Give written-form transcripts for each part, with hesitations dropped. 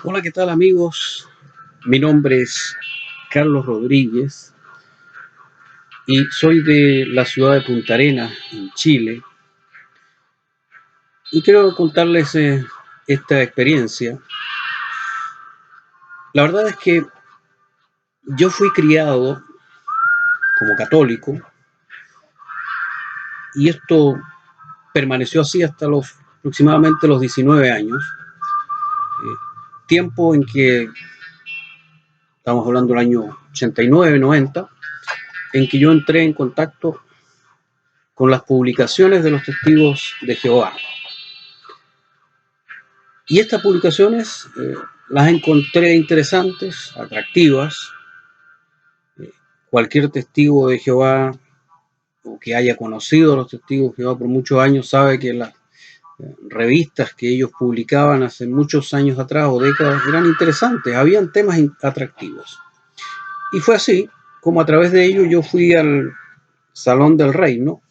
Hola, ¿qué tal amigos? Mi nombre es Carlos Rodríguez y soy de la ciudad de Punta Arenas, en Chile, y quiero contarles esta experiencia. La verdad es que yo fui criado como católico y esto permaneció así hasta aproximadamente los 19 años, tiempo en que estamos hablando del año 89, 90, en que yo entré en contacto con las publicaciones de los testigos de Jehová. Y estas publicaciones las encontré interesantes, atractivas. Cualquier testigo de Jehová o que haya conocido a los testigos de Jehová por muchos años sabe que las revistas que ellos publicaban hace muchos años atrás o décadas eran interesantes, habían temas atractivos. Y fue así como a través de ellos yo fui al Salón del Reino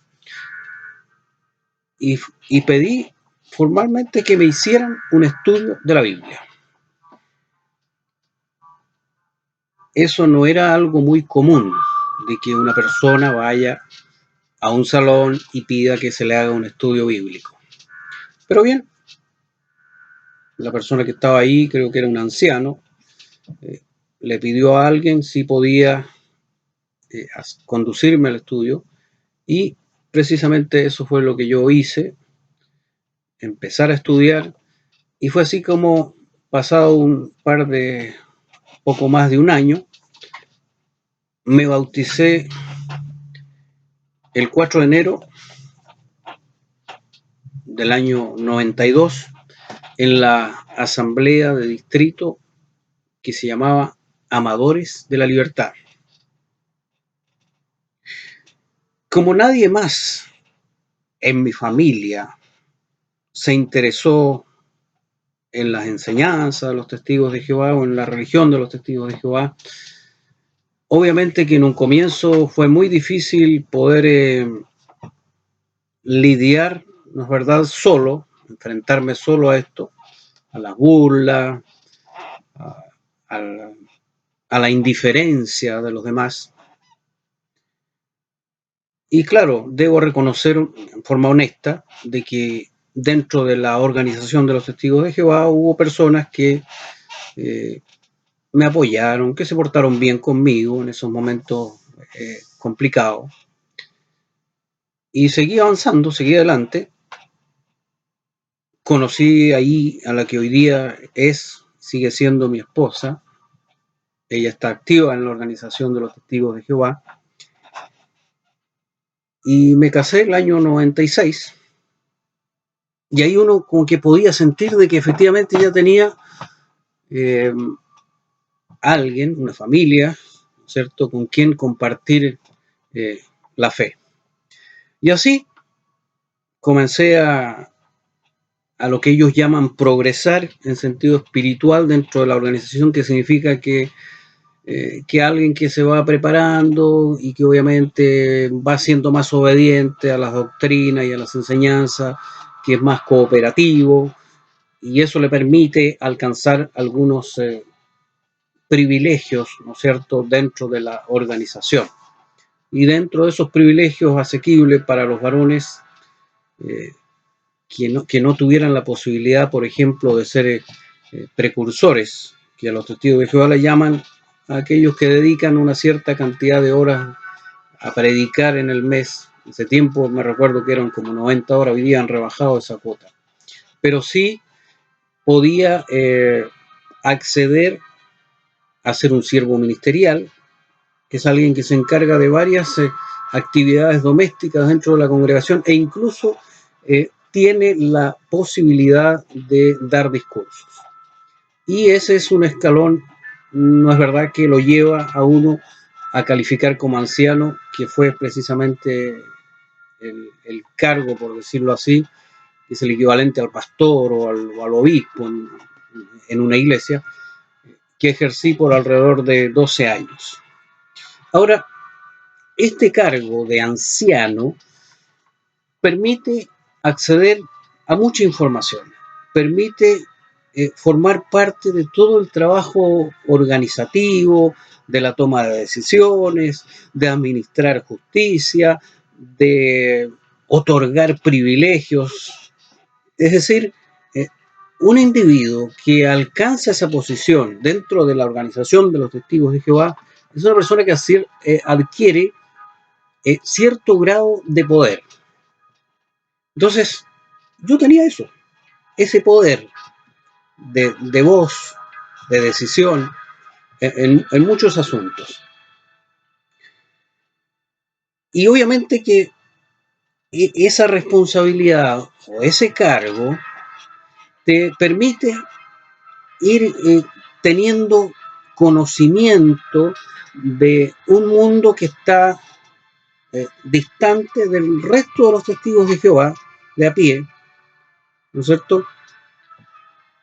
y pedí formalmente que me hicieran un estudio de la Biblia. Eso no era algo muy común, de que una persona vaya a un salón y pida que se le haga un estudio bíblico. Pero bien, la persona que estaba ahí, creo que era un anciano, le pidió a alguien si podía conducirme al estudio, y precisamente eso fue lo que yo hice, empezar a estudiar, y fue así como, pasado poco más de un año, me bauticé el 4 de enero del año 92 en la asamblea de distrito que se llamaba Amadores de la Libertad. Como nadie más en mi familia se interesó en las enseñanzas de los testigos de Jehová o en la religión de los testigos de Jehová, obviamente que en un comienzo fue muy difícil poder lidiar, ¿no es verdad?, solo, enfrentarme solo a esto, a la burla, a la indiferencia de los demás. Y claro, debo reconocer en forma honesta de que dentro de la organización de los testigos de Jehová hubo personas que me apoyaron, que se portaron bien conmigo en esos momentos complicados. Y seguí avanzando, seguí adelante. Conocí ahí a la que hoy día sigue siendo mi esposa. Ella está activa en la organización de los testigos de Jehová. Y me casé el año 96. Y ahí uno como que podía sentir de que efectivamente ya tenía alguien, una familia, ¿cierto?, con quien compartir la fe. Y así comencé a lo que ellos llaman progresar en sentido espiritual dentro de la organización, que significa que alguien que se va preparando y que obviamente va siendo más obediente a las doctrinas y a las enseñanzas, que es más cooperativo, y eso le permite alcanzar algunos privilegios, ¿no es cierto?, dentro de la organización. Y dentro de esos privilegios asequibles para los varones que no tuvieran la posibilidad, por ejemplo, de ser precursores, que a los testigos de Jehová le llaman a aquellos que dedican una cierta cantidad de horas a predicar en el mes. Ese tiempo me recuerdo que eran como 90 horas, hoy día han rebajado esa cuota. Pero sí podía acceder a ser un siervo ministerial, que es alguien que se encarga de varias actividades domésticas dentro de la congregación e incluso tiene la posibilidad de dar discursos. Y ese es un escalón, no es verdad, que lo lleva a uno a calificar como anciano, que fue precisamente el cargo, por decirlo así, que es el equivalente al pastor o al obispo en una iglesia, que ejercí por alrededor de 12 años. Ahora, este cargo de anciano permite acceder a mucha información, permite formar parte de todo el trabajo organizativo, de la toma de decisiones, de administrar justicia, de otorgar privilegios. Es decir, eh, un individuo que alcanza esa posición dentro de la organización de los testigos de Jehová es una persona que adquiere cierto grado de poder. Entonces, yo tenía eso, ese poder de voz, de decisión en muchos asuntos. Y obviamente que esa responsabilidad o ese cargo te permite ir teniendo conocimiento de un mundo que está distante del resto de los testigos de Jehová, de a pie, ¿no es cierto?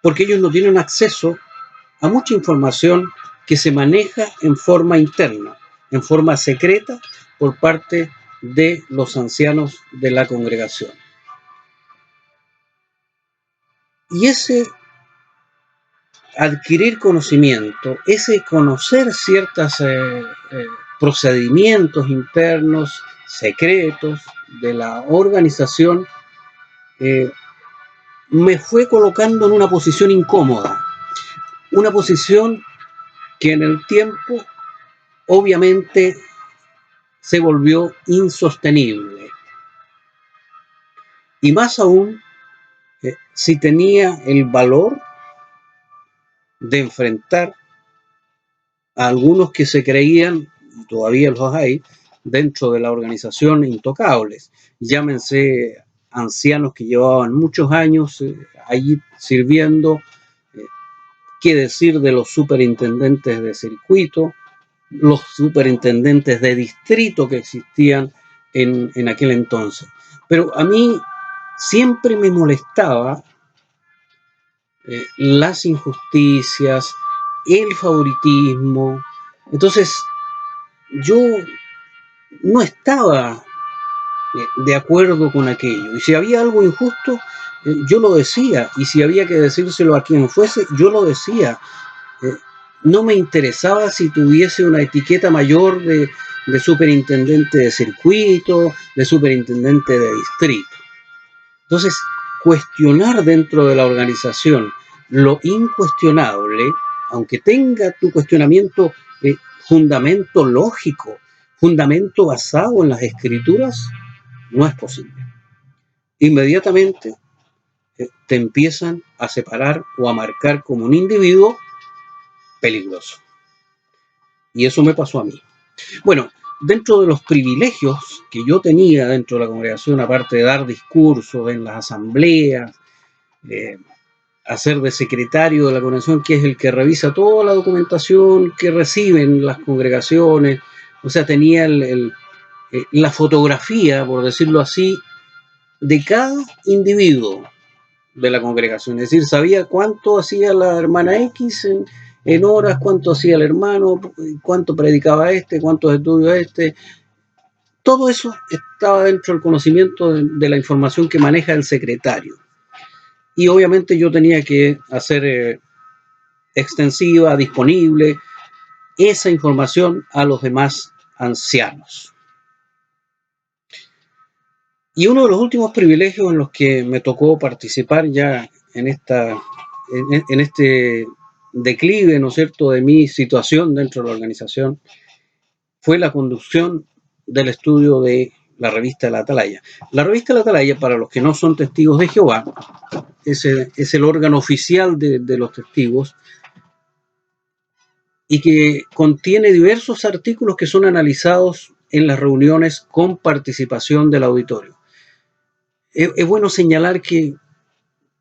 Porque ellos no tienen acceso a mucha información que se maneja en forma interna, en forma secreta, por parte de los ancianos de la congregación. Y ese adquirir conocimiento, ese conocer ciertos procedimientos internos, secretos de la organización, me fue colocando en una posición incómoda, una posición que en el tiempo obviamente se volvió insostenible. Y más aún, si tenía el valor de enfrentar a algunos que se creían, y todavía los hay, dentro de la organización intocables. Llámense ancianos que llevaban muchos años allí sirviendo, qué decir de los superintendentes de circuito, los superintendentes de distrito que existían en aquel entonces. Pero a mí siempre me molestaba las injusticias, el favoritismo. Entonces, yo no estaba de acuerdo con aquello. Y si había algo injusto, yo lo decía. Y si había que decírselo a quien fuese, yo lo decía. No me interesaba si tuviese una etiqueta mayor de superintendente de circuito, de superintendente de distrito. Entonces, cuestionar dentro de la organización lo incuestionable, aunque tenga tu cuestionamiento fundamento lógico, fundamento basado en las escrituras, no es posible. Inmediatamente te empiezan a separar o a marcar como un individuo peligroso. Y eso me pasó a mí. Bueno, dentro de los privilegios que yo tenía dentro de la congregación, aparte de dar discursos en las asambleas, hacer de secretario de la congregación, que es el que revisa toda la documentación que reciben las congregaciones, o sea, tenía la fotografía, por decirlo así, de cada individuo de la congregación. Es decir, sabía cuánto hacía la hermana X en horas, cuánto hacía el hermano, cuánto predicaba cuántos estudios Todo eso estaba dentro del conocimiento de la información que maneja el secretario. Y obviamente yo tenía que hacer extensiva, disponible, esa información a los demás ancianos. Y uno de los últimos privilegios en los que me tocó participar ya en este declive, ¿no es cierto?, de mi situación dentro de la organización, fue la conducción del estudio de la revista La Atalaya. La revista La Atalaya, para los que no son testigos de Jehová, es el órgano oficial de los testigos y que contiene diversos artículos que son analizados en las reuniones con participación del auditorio. Es bueno señalar que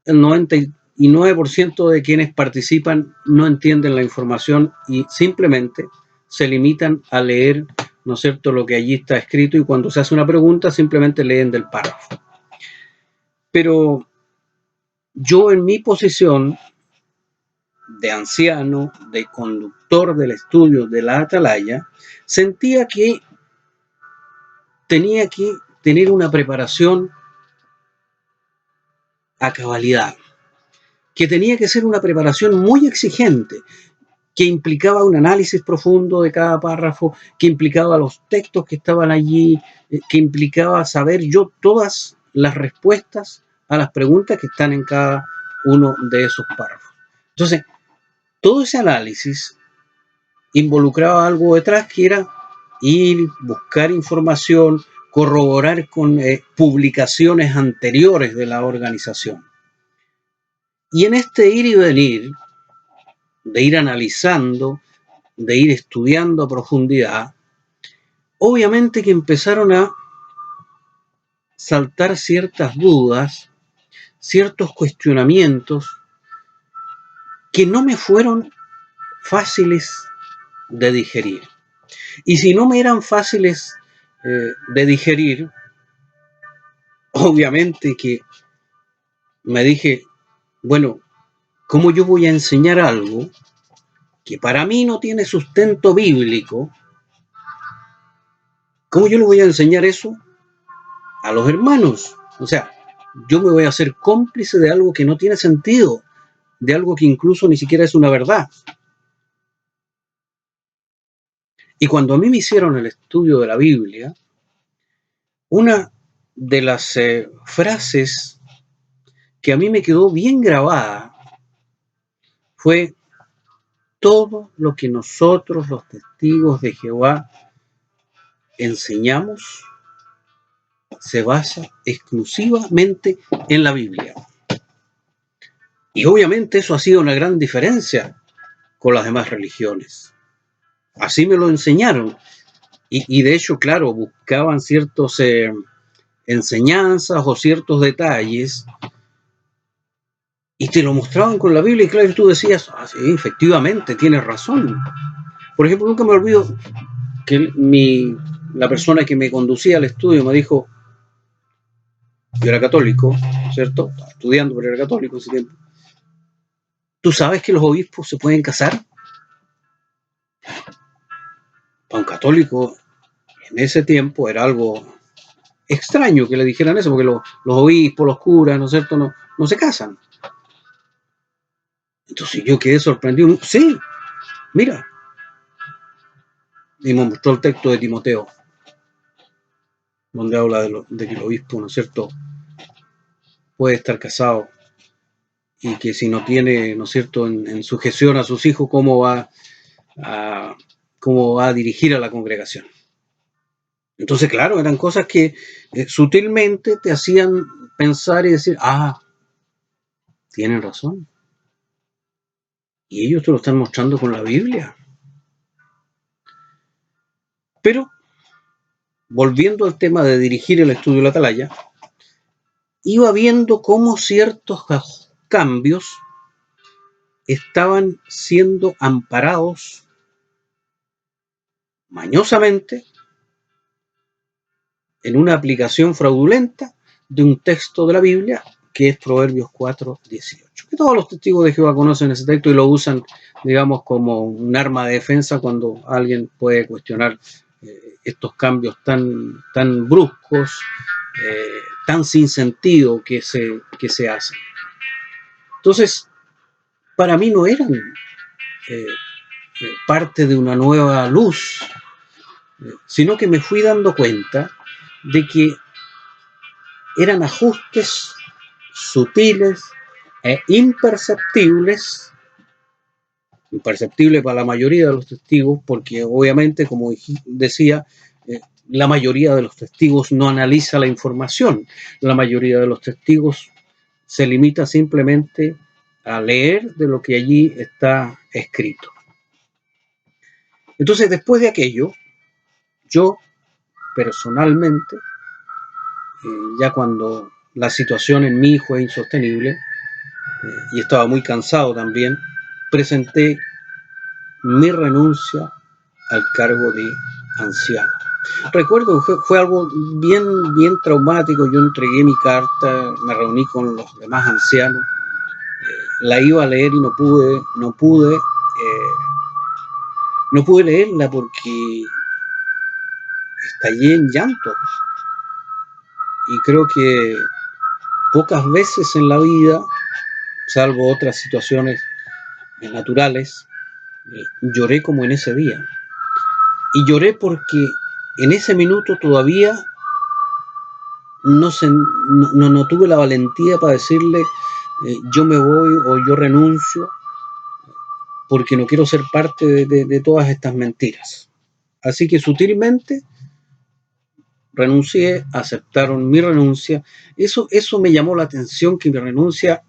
el 99% de quienes participan no entienden la información y simplemente se limitan a leer, ¿no es cierto?, lo que allí está escrito, y cuando se hace una pregunta simplemente leen del párrafo. Pero yo, en mi posición de anciano, de conductor del estudio de la Atalaya, sentía que tenía que tener una preparación a cabalidad, que tenía que ser una preparación muy exigente, que implicaba un análisis profundo de cada párrafo, que implicaba los textos que estaban allí, que implicaba saber yo todas las respuestas a las preguntas que están en cada uno de esos párrafos. Entonces, todo ese análisis involucraba algo detrás que era ir, buscar información, corroborar con publicaciones anteriores de la organización. Y en este ir y venir, de ir analizando, de ir estudiando a profundidad, obviamente que empezaron a saltar ciertas dudas, ciertos cuestionamientos que no me fueron fáciles de digerir. Y si no me eran fáciles de digerir, obviamente que me dije, bueno, ¿cómo yo voy a enseñar algo que para mí no tiene sustento bíblico? ¿Cómo yo le voy a enseñar eso a los hermanos? O sea, yo me voy a hacer cómplice de algo que no tiene sentido, de algo que incluso ni siquiera es una verdad. Y cuando a mí me hicieron el estudio de la Biblia, una de las frases que a mí me quedó bien grabada fue: todo lo que nosotros los testigos de Jehová enseñamos se basa exclusivamente en la Biblia. Y obviamente eso ha sido una gran diferencia con las demás religiones. Así me lo enseñaron. Y de hecho, claro, buscaban ciertas enseñanzas o ciertos detalles y te lo mostraban con la Biblia y claro, tú decías, ah, sí, efectivamente, tienes razón. Por ejemplo, nunca me olvido que la persona que me conducía al estudio me dijo, yo era católico, ¿cierto? Estaba estudiando, pero era católico en ese tiempo. ¿Tú sabes que los obispos se pueden casar? Para un católico en ese tiempo era algo extraño que le dijeran eso, porque los obispos, los curas, ¿no es cierto?, no se casan. Entonces yo quedé sorprendido. Sí, mira. Y me mostró el texto de Timoteo, donde habla de que el obispo, ¿no es cierto?, puede estar casado y que si no tiene, ¿no es cierto?, en sujeción a sus hijos, cómo va a dirigir a la congregación. Entonces, claro, eran cosas que sutilmente te hacían pensar y decir, ah, tienen razón. Y ellos te lo están mostrando con la Biblia. Pero, volviendo al tema de dirigir el estudio de la atalaya, iba viendo cómo ciertos cambios estaban siendo amparados mañosamente en una aplicación fraudulenta de un texto de la Biblia que es Proverbios 4:18. Que todos los testigos de Jehová conocen ese texto y lo usan, digamos, como un arma de defensa cuando alguien puede cuestionar estos cambios tan bruscos, tan sin sentido que se hacen. Entonces, para mí no eran parte de una nueva luz, sino que me fui dando cuenta de que eran ajustes sutiles e imperceptibles para la mayoría de los testigos, porque obviamente, como decía, la mayoría de los testigos no analiza la información, la mayoría de los testigos se limita simplemente a leer de lo que allí está escrito. Entonces, después de aquello, yo personalmente, ya cuando la situación en mí fue insostenible y estaba muy cansado también, presenté mi renuncia al cargo de anciano. Recuerdo que fue algo bien traumático. Yo entregué mi carta, me reuní con los demás ancianos, la iba a leer y no pude leerla porque estallé en llanto. Y creo que pocas veces en la vida salvo otras situaciones naturales, lloré como en ese día. Y lloré porque en ese minuto todavía no tuve la valentía para decirle yo me voy o yo renuncio porque no quiero ser parte de todas estas mentiras. Así que sutilmente renuncié, aceptaron mi renuncia. Eso me llamó la atención, que mi renuncia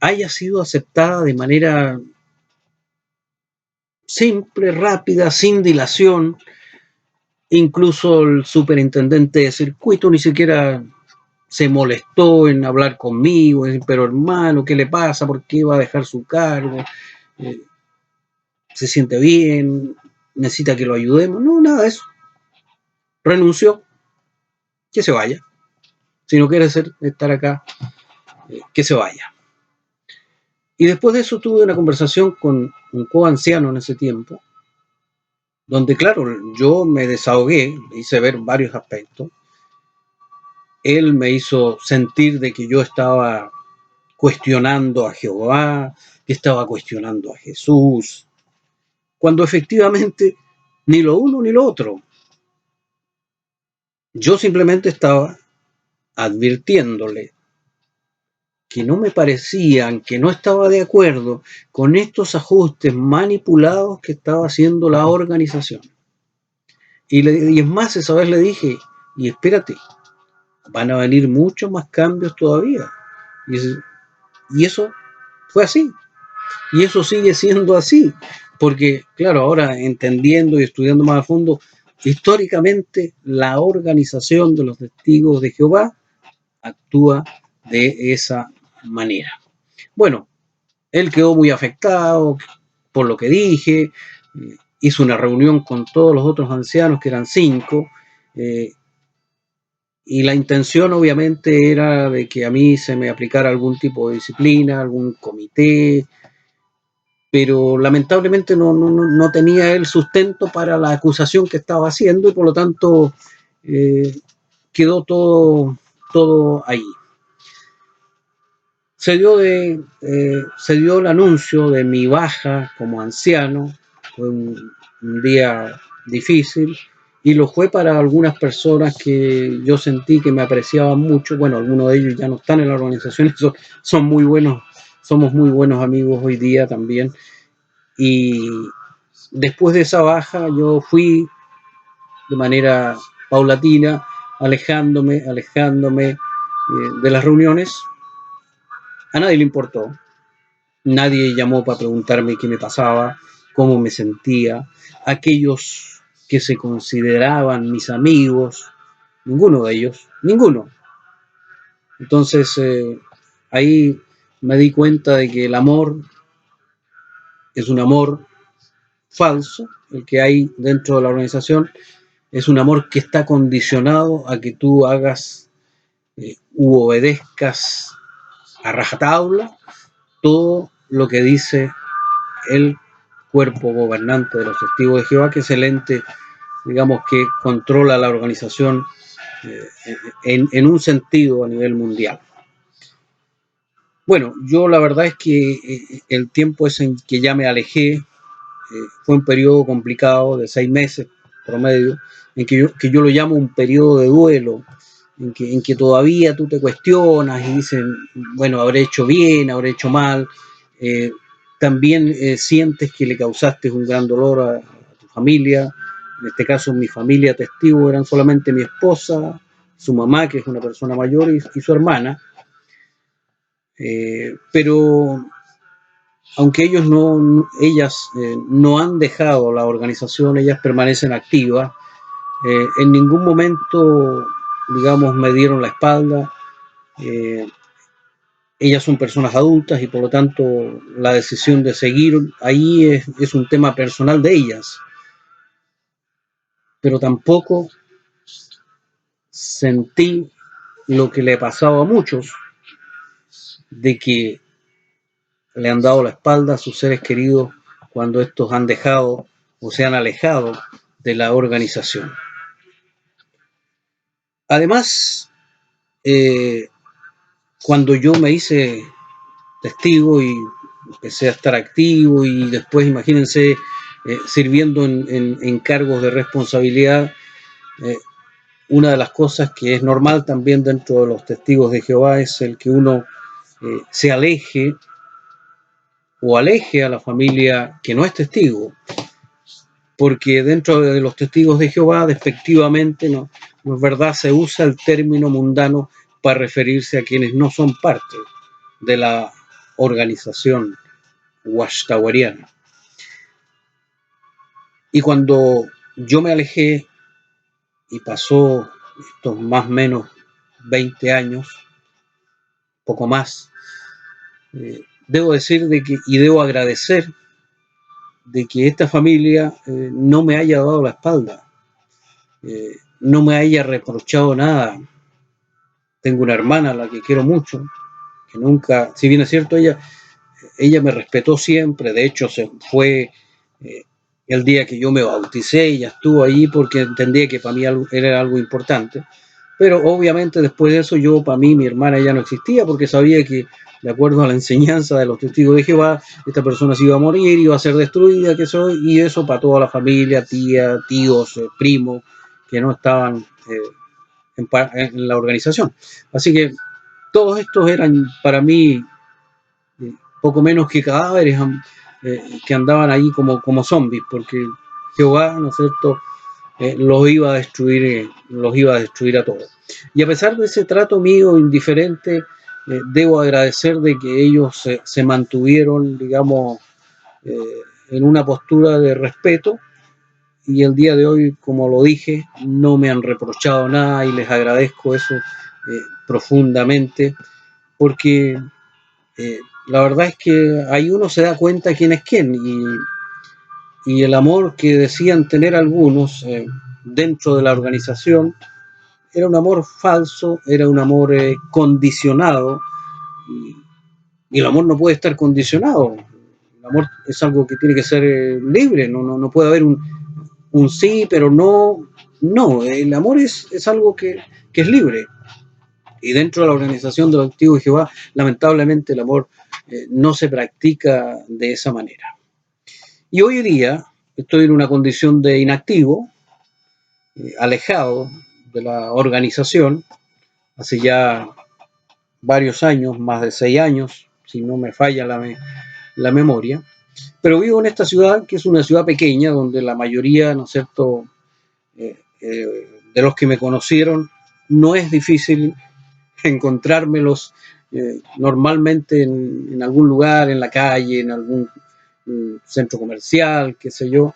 haya sido aceptada de manera simple, rápida, sin dilación. Incluso el superintendente de circuito ni siquiera se molestó en hablar conmigo, pero hermano, ¿qué le pasa? ¿Por qué va a dejar su cargo? ¿Se siente bien? ¿Necesita que lo ayudemos? No, nada de eso. Renunció, que se vaya. Si no quiere estar acá, que se vaya. Y después de eso tuve una conversación con un coanciano en ese tiempo, donde, claro, yo me desahogué, hice ver varios aspectos. Él me hizo sentir de que yo estaba cuestionando a Jehová, que estaba cuestionando a Jesús, cuando efectivamente ni lo uno ni lo otro. Yo simplemente estaba advirtiéndole que no me parecían, que no estaba de acuerdo con estos ajustes manipulados que estaba haciendo la organización. Y es más, esa vez le dije, y espérate, van a venir muchos más cambios todavía. Y eso fue así. Y eso sigue siendo así. Porque, claro, ahora entendiendo y estudiando más a fondo, históricamente la organización de los testigos de Jehová actúa de esa manera. Bueno, él quedó muy afectado por lo que dije, hizo una reunión con todos los otros ancianos, que eran 5, y la intención obviamente era de que a mí se me aplicara algún tipo de disciplina, algún comité, pero lamentablemente no tenía el sustento para la acusación que estaba haciendo y por lo tanto quedó todo ahí. Se dio el anuncio de mi baja como anciano. Fue un día difícil y lo fue para algunas personas que yo sentí que me apreciaban mucho. Bueno, algunos de ellos ya no están en la organización, son muy buenos, somos muy buenos amigos hoy día también. Y después de esa baja yo fui de manera paulatina alejándome de las reuniones. A nadie le importó. Nadie llamó para preguntarme qué me pasaba, cómo me sentía. Aquellos que se consideraban mis amigos, ninguno de ellos, ninguno. Entonces ahí me di cuenta de que el amor es un amor falso, el que hay dentro de la organización. Es un amor que está condicionado a que tú hagas u obedezcas a rajatabla todo lo que dice el cuerpo gobernante de los testigos de Jehová, que es el ente, digamos, que controla la organización en un sentido a nivel mundial. Bueno, yo la verdad es que el tiempo ese en que ya me alejé fue un periodo complicado de 6 meses promedio, en que yo lo llamo un periodo de duelo, en que todavía tú te cuestionas y dices, bueno, habré hecho bien, habré hecho mal. También sientes que le causaste un gran dolor a tu familia. En este caso, mi familia testigo eran solamente mi esposa, su mamá, que es una persona mayor, y su hermana. Pero aunque ellas no han dejado la organización, ellas permanecen activas. En ningún momento, digamos, me dieron la espalda. Ellas son personas adultas y por lo tanto la decisión de seguir ahí es un tema personal de ellas. Pero tampoco sentí lo que le ha pasado a muchos, de que le han dado la espalda a sus seres queridos cuando estos han dejado o se han alejado de la organización. Además, cuando yo me hice testigo y empecé a estar activo y después, imagínense, sirviendo en cargos de responsabilidad. Una de las cosas que es normal también dentro de los testigos de Jehová es el que uno se aleje o aleje a la familia que no es testigo, porque dentro de los testigos de Jehová, despectivamente, no es verdad, se usa el término mundano para referirse a quienes no son parte de la organización watchtoweriana. Y cuando yo me alejé y pasó estos más o menos 20 años, poco más, debo decir de que, y debo agradecer de que esta familia no me haya dado la espalda, no me haya reprochado nada. Tengo una hermana a la que quiero mucho, que nunca, si bien es cierto, ella me respetó siempre. De hecho se fue el día que yo me bauticé, ella estuvo ahí porque entendía que para mí era algo importante. Pero obviamente después de eso para mí mi hermana ya no existía, porque sabía que de acuerdo a la enseñanza de los testigos de Jehová, esta persona se iba a morir, iba a ser destruida, y eso para toda la familia, tía, tíos, primos, que no estaban en la organización. Así que todos estos eran para mí poco menos que cadáveres que andaban ahí como zombies, porque Jehová, ¿no es cierto?, los iba a destruir a todos. Y a pesar de ese trato mío indiferente, debo agradecer de que ellos se mantuvieron, digamos, en una postura de respeto, y el día de hoy, como lo dije, no me han reprochado nada y les agradezco eso profundamente, porque la verdad es que ahí uno se da cuenta quién es quién, y el amor que decían tener algunos dentro de la organización era un amor falso, era un amor condicionado, y el amor no puede estar condicionado. El amor es algo que tiene que ser libre, no puede haber un sí, pero no, el amor es algo que es libre. Y dentro de la organización de los testigos de Jehová, lamentablemente el amor no se practica de esa manera. Y hoy día estoy en una condición de inactivo, alejado de la organización, hace ya varios años, más de 6 años, si no me falla la memoria, pero vivo en esta ciudad, que es una ciudad pequeña, donde la mayoría, ¿no es cierto?, de los que me conocieron, no es difícil encontrármelos normalmente en algún lugar, en la calle, en algún centro comercial, qué sé yo,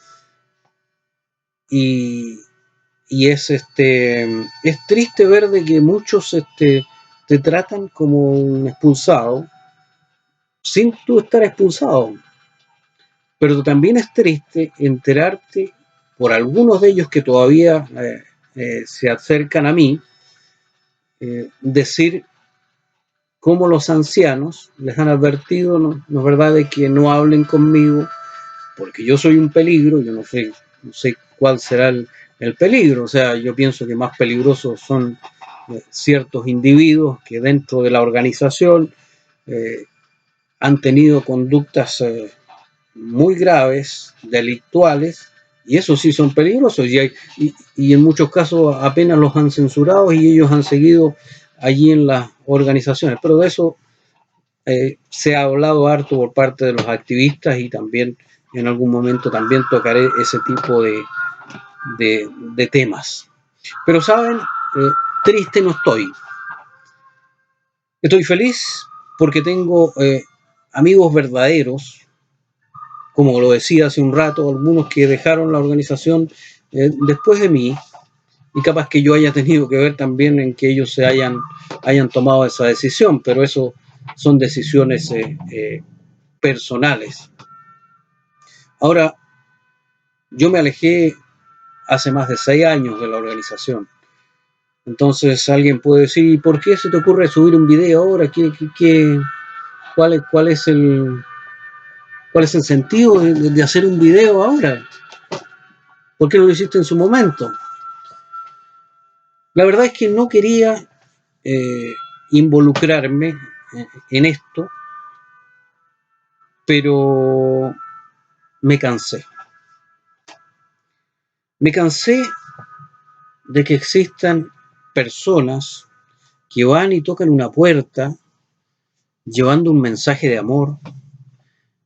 y es triste ver de que muchos te tratan como un expulsado sin tú estar expulsado, pero también es triste enterarte por algunos de ellos que todavía se acercan a mí, decir cómo los ancianos les han advertido, ¿no es verdad?, de que no hablen conmigo porque yo soy un peligro. Yo no sé cuál será el peligro. O sea, yo pienso que más peligrosos son ciertos individuos que dentro de la organización han tenido conductas muy graves, delictuales, y esos sí son peligrosos, y en muchos casos apenas los han censurado y ellos han seguido allí en las organizaciones. Pero de eso se ha hablado harto por parte de los activistas, y también en algún momento también tocaré ese tipo de temas. Pero saben, triste no estoy. Estoy feliz porque tengo amigos verdaderos, como lo decía hace un rato, algunos que dejaron la organización después de mí, y capaz que yo haya tenido que ver también en que ellos hayan tomado esa decisión, pero eso son decisiones personales. Ahora, yo me alejé hace más de 6 años de la organización. Entonces alguien puede decir, ¿y por qué se te ocurre subir un video ahora? ¿Cuál es el sentido de hacer un video ahora? ¿Por qué no lo hiciste en su momento? La verdad es que no quería involucrarme en esto, pero me cansé. Me cansé de que existan personas que van y tocan una puerta llevando un mensaje de amor,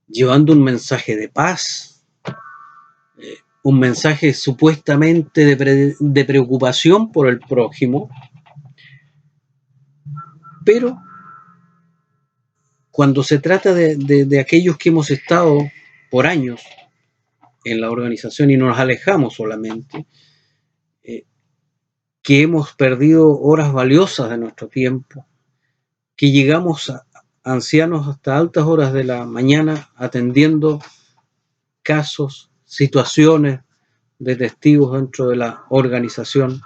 llevando un mensaje de paz, un mensaje supuestamente de preocupación por el prójimo, pero cuando se trata de aquellos que hemos estado por años en la organización y nos alejamos solamente, que hemos perdido horas valiosas de nuestro tiempo, que llegamos a ancianos hasta altas horas de la mañana atendiendo casos, situaciones de testigos dentro de la organización,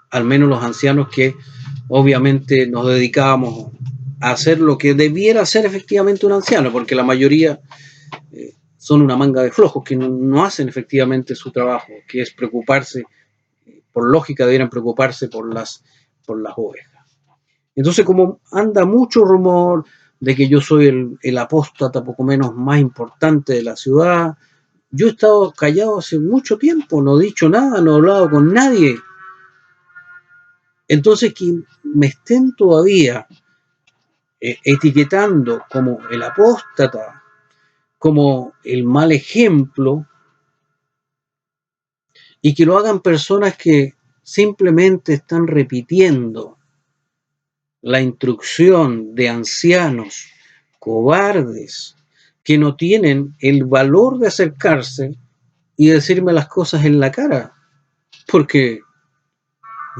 al menos los ancianos que obviamente nos dedicábamos a hacer lo que debiera ser efectivamente un anciano, porque la mayoría son una manga de flojos que no hacen efectivamente su trabajo, que es preocuparse, por lógica debieran preocuparse por las ovejas. Entonces, como anda mucho rumor de que yo soy el apóstata poco menos más importante de la ciudad, yo he estado callado hace mucho tiempo, no he dicho nada, no he hablado con nadie. Entonces, que me estén todavía etiquetando como el apóstata, como el mal ejemplo, y que lo hagan personas que simplemente están repitiendo la instrucción de ancianos cobardes que no tienen el valor de acercarse y decirme las cosas en la cara, porque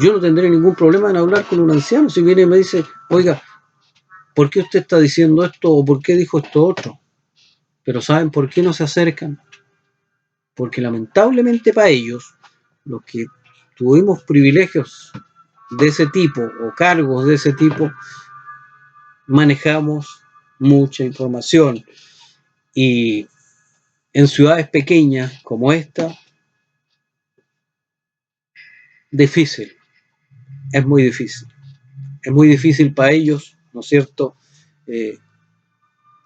yo no tendré ningún problema en hablar con un anciano si viene y me dice, oiga, ¿por qué usted está diciendo esto o por qué dijo esto otro? Pero ¿saben por qué no se acercan? Porque lamentablemente para ellos, los que tuvimos privilegios de ese tipo o cargos de ese tipo, manejamos mucha información y en ciudades pequeñas como esta, difícil, es muy difícil. Es muy difícil para ellos, ¿no es cierto?,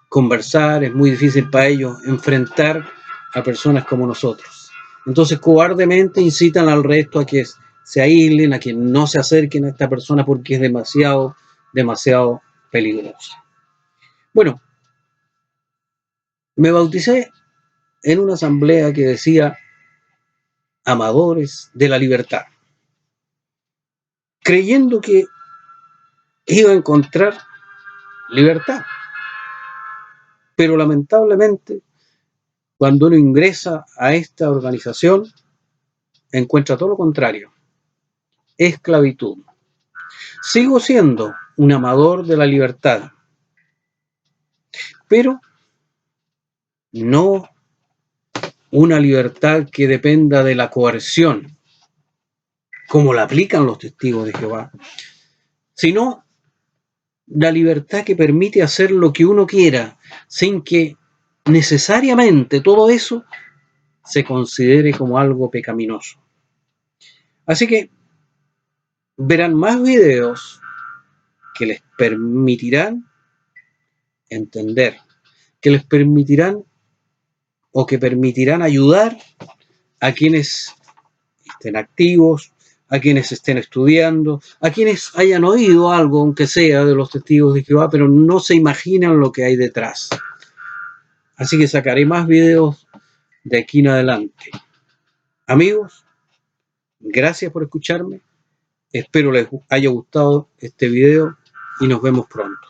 conversar, es muy difícil para ellos enfrentar a personas como nosotros. Entonces, cobardemente incitan al resto a que se aíslen, a que no se acerquen a esta persona porque es demasiado, demasiado peligrosa. Bueno, me bauticé en una asamblea que decía amadores de la libertad, creyendo que iba a encontrar libertad. Pero lamentablemente, cuando uno ingresa a esta organización, encuentra todo lo contrario, esclavitud. Sigo siendo un amador de la libertad, pero no una libertad que dependa de la coerción, como la aplican los testigos de Jehová, sino la libertad que permite hacer lo que uno quiera, sin que necesariamente todo eso se considere como algo pecaminoso. Así que verán más videos que les permitirán entender, que les permitirán o que permitirán ayudar a quienes estén activos, a quienes estén estudiando, a quienes hayan oído algo, aunque sea de los testigos de Jehová, pero no se imaginan lo que hay detrás. Así que sacaré más videos de aquí en adelante. Amigos, gracias por escucharme. Espero les haya gustado este video y nos vemos pronto.